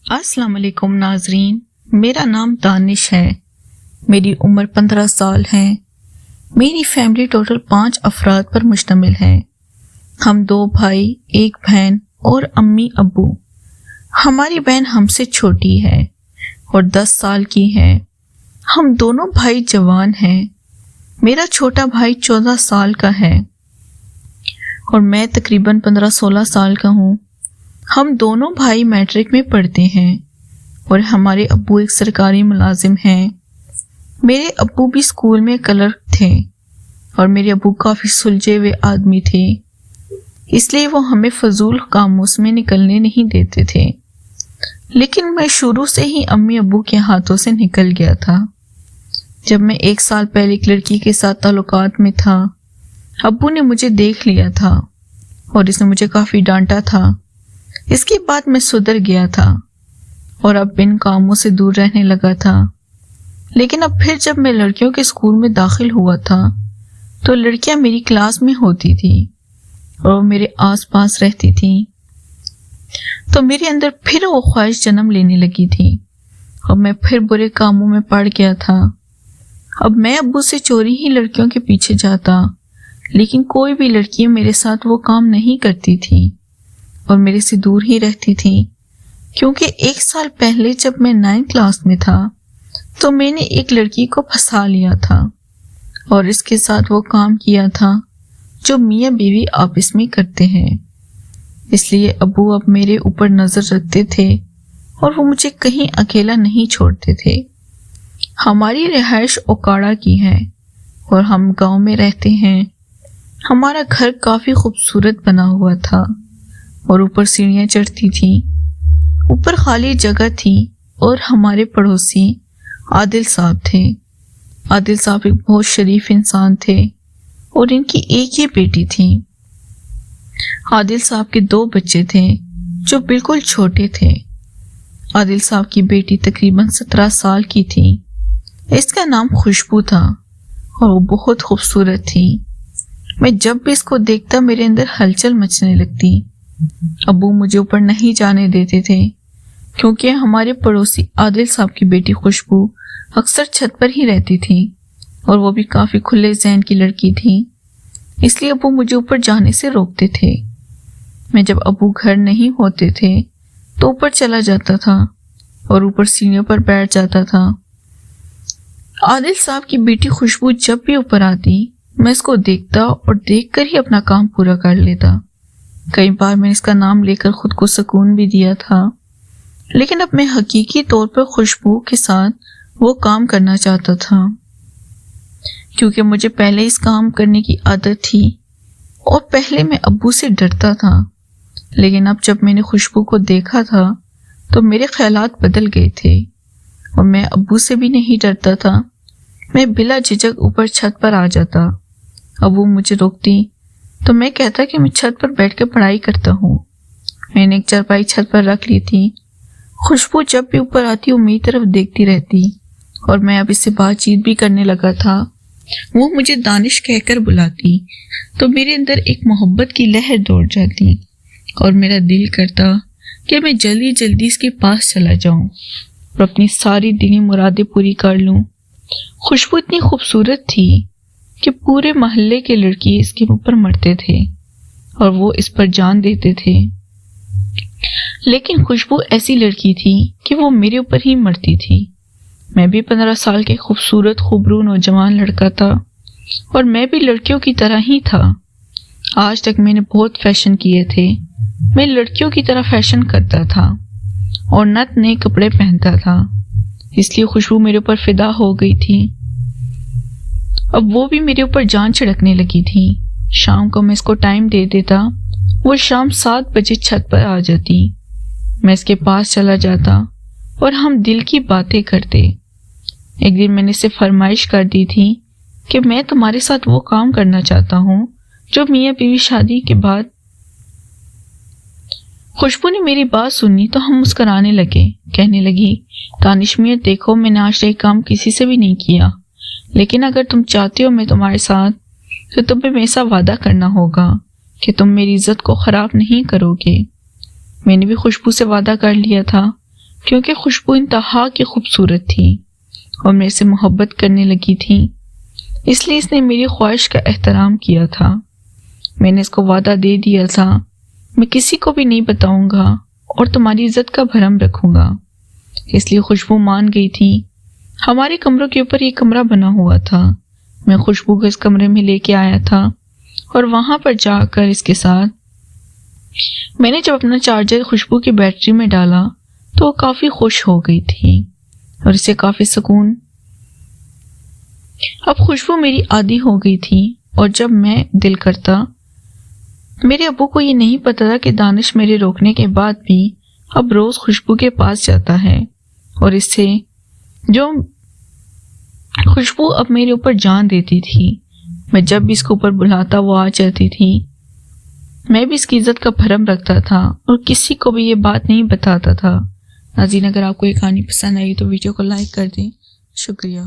السلام علیکم ناظرین، میرا نام دانش ہے۔ میری عمر 15 سال ہے۔ میری فیملی ٹوٹل 5 افراد پر مشتمل ہے۔ ہم 2 بھائی، 1 بہن اور امی ابو۔ ہماری بہن ہم سے چھوٹی ہے اور 10 سال کی ہے۔ ہم دونوں بھائی جوان ہیں۔ میرا چھوٹا بھائی 14 سال کا ہے اور میں تقریباً 15-16 سال کا ہوں۔ ہم دونوں بھائی میٹرک میں پڑھتے ہیں اور ہمارے ابو ایک سرکاری ملازم ہیں۔ میرے ابو بھی اسکول میں کلرک تھے اور میرے ابو کافی سلجھے ہوئے آدمی تھے، اس لیے وہ ہمیں فضول کاموں میں نکلنے نہیں دیتے تھے۔ لیکن میں شروع سے ہی امی ابو کے ہاتھوں سے نکل گیا تھا۔ جب میں 1 سال پہلے ایک لڑکی کے ساتھ تعلقات میں تھا، ابو نے مجھے دیکھ لیا تھا اور اس نے مجھے کافی ڈانٹا تھا۔ اس کے بعد میں سدھر گیا تھا اور اب ان کاموں سے دور رہنے لگا تھا۔ لیکن اب پھر جب میں لڑکیوں کے اسکول میں داخل ہوا تھا تو لڑکیاں میری کلاس میں ہوتی تھیں اور میرے آس پاس رہتی تھیں، تو میرے اندر پھر وہ خواہش جنم لینے لگی تھی اور میں پھر برے کاموں میں پڑ گیا تھا۔ اب میں ابو سے چوری ہی لڑکیوں کے پیچھے جاتا، لیکن کوئی بھی لڑکی میرے ساتھ وہ کام نہیں کرتی تھی اور میرے سے دور ہی رہتی تھی، کیونکہ 1 سال پہلے جب میں 9 کلاس میں تھا تو میں نے ایک لڑکی کو پھنسا لیا تھا اور اس کے ساتھ وہ کام کیا تھا جو میاں بیوی آپس میں کرتے ہیں۔ اس لیے ابو اب میرے اوپر نظر رکھتے تھے اور وہ مجھے کہیں اکیلا نہیں چھوڑتے تھے۔ ہماری رہائش اوکاڑا کی ہے اور ہم گاؤں میں رہتے ہیں۔ ہمارا گھر کافی خوبصورت بنا ہوا تھا اور اوپر سیڑھیاں چڑھتی تھیں۔ اوپر خالی جگہ تھی اور ہمارے پڑوسی عادل صاحب تھے۔ عادل صاحب ایک بہت شریف انسان تھے اور ان کی ایک ہی بیٹی تھی۔ عادل صاحب کے 2 بچے تھے جو بالکل چھوٹے تھے۔ عادل صاحب کی بیٹی تقریباً 17 سال کی تھی۔ اس کا نام خوشبو تھا اور وہ بہت خوبصورت تھی۔ میں جب بھی اس کو دیکھتا میرے اندر ہلچل مچنے لگتی۔ ابو مجھے اوپر نہیں جانے دیتے تھے کیونکہ ہمارے پڑوسی عادل صاحب کی بیٹی خوشبو اکثر چھت پر ہی رہتی تھی اور وہ بھی کافی کھلے ذہن کی لڑکی تھی، اس لیے ابو مجھے اوپر جانے سے روکتے تھے۔ میں جب ابو گھر نہیں ہوتے تھے تو اوپر چلا جاتا تھا اور اوپر سیڑھیوں پر بیٹھ جاتا تھا۔ عادل صاحب کی بیٹی خوشبو جب بھی اوپر آتی میں اس کو دیکھتا اور دیکھ کر ہی اپنا کام پورا کر لیتا۔ کئی بار میں نے اس کا نام لے کر خود کو سکون بھی دیا تھا، لیکن اب میں حقیقی طور پر خوشبو کے ساتھ وہ کام کرنا چاہتا تھا کیونکہ مجھے پہلے اس کام کرنے کی عادت تھی اور پہلے میں ابو سے ڈرتا تھا، لیکن اب جب میں نے خوشبو کو دیکھا تھا تو میرے خیالات بدل گئے تھے اور میں ابو سے بھی نہیں ڈرتا تھا۔ میں بلا جھجک اوپر چھت پر آ جاتا۔ ابو مجھے روکتی تو میں کہتا کہ میں چھت پر بیٹھ کے پڑھائی کرتا ہوں۔ میں نے ایک چارپائی چھت پر رکھ لی تھی۔ خوشبو جب بھی اوپر آتی وہ میری طرف دیکھتی رہتی اور میں اب اس سے بات چیت بھی کرنے لگا تھا۔ وہ مجھے دانش کہہ کر بلاتی تو میرے اندر ایک محبت کی لہر دوڑ جاتی اور میرا دل کرتا کہ میں جلدی جلدی اس کے پاس چلا جاؤں اور اپنی ساری دینی مرادیں پوری کر لوں۔ خوشبو اتنی خوبصورت تھی کہ پورے محلے کے لڑکی اس کے اوپر مرتے تھے اور وہ اس پر جان دیتے تھے، لیکن خوشبو ایسی لڑکی تھی کہ وہ میرے اوپر ہی مرتی تھی۔ میں بھی 15 سال کے خوبصورت خوبرو نوجوان لڑکا تھا اور میں بھی لڑکیوں کی طرح ہی تھا۔ آج تک میں نے بہت فیشن کیے تھے، میں لڑکیوں کی طرح فیشن کرتا تھا اور نت نئے کپڑے پہنتا تھا، اس لیے خوشبو میرے اوپر فدا ہو گئی تھی۔ اب وہ بھی میرے اوپر جان چھڑکنے لگی تھی۔ شام کو میں اس کو ٹائم دے دیتا، وہ شام 7 بجے چھت پر آ جاتی۔ میں اس کے پاس چلا جاتا اور ہم دل کی باتیں کرتے۔ ایک دن میں نے اسے فرمائش کر دی تھی کہ میں تمہارے ساتھ وہ کام کرنا چاہتا ہوں جو میاں بیوی شادی کے بعد۔ خوشبو نے میری بات سنی تو ہم مسکرانے لگے، کہنے لگی دانش میاں دیکھو میں نے آج یہ کام کسی سے بھی نہیں کیا، لیکن اگر تم چاہتے ہو میں تمہارے ساتھ تو تمہیں ایسا وعدہ کرنا ہوگا کہ تم میری عزت کو خراب نہیں کرو گے۔ میں نے بھی خوشبو سے وعدہ کر لیا تھا کیونکہ خوشبو انتہا کی خوبصورت تھی اور میرے سے محبت کرنے لگی تھی، اس لیے اس نے میری خواہش کا احترام کیا تھا۔ میں نے اس کو وعدہ دے دیا تھا میں کسی کو بھی نہیں بتاؤں گا اور تمہاری عزت کا بھرم رکھوں گا، اس لیے خوشبو مان گئی تھی۔ ہمارے کمروں کے اوپر یہ کمرہ بنا ہوا تھا، میں خوشبو کو اس کمرے میں لے کے آیا تھا اور وہاں پر جا کر اس کے ساتھ میں نے جب اپنا چارجر خوشبو کی بیٹری میں ڈالا تو وہ کافی خوش ہو گئی تھی اور اسے کافی سکون۔ اب خوشبو میری عادی ہو گئی تھی اور جب میں دل کرتا، میرے ابو کو یہ نہیں پتا تھا کہ دانش میرے روکنے کے بعد بھی اب روز خوشبو کے پاس جاتا ہے اور اس سے جو خوشبو اب میرے اوپر جان دیتی تھی، میں جب بھی اس کو اوپر بلاتا وہ آ جاتی تھی۔ میں بھی اس کی عزت کا بھرم رکھتا تھا اور کسی کو بھی یہ بات نہیں بتاتا تھا۔ ناظرین، اگر آپ کو یہ کہانی پسند آئی تو ویڈیو کو لائک کر دیں۔ شکریہ۔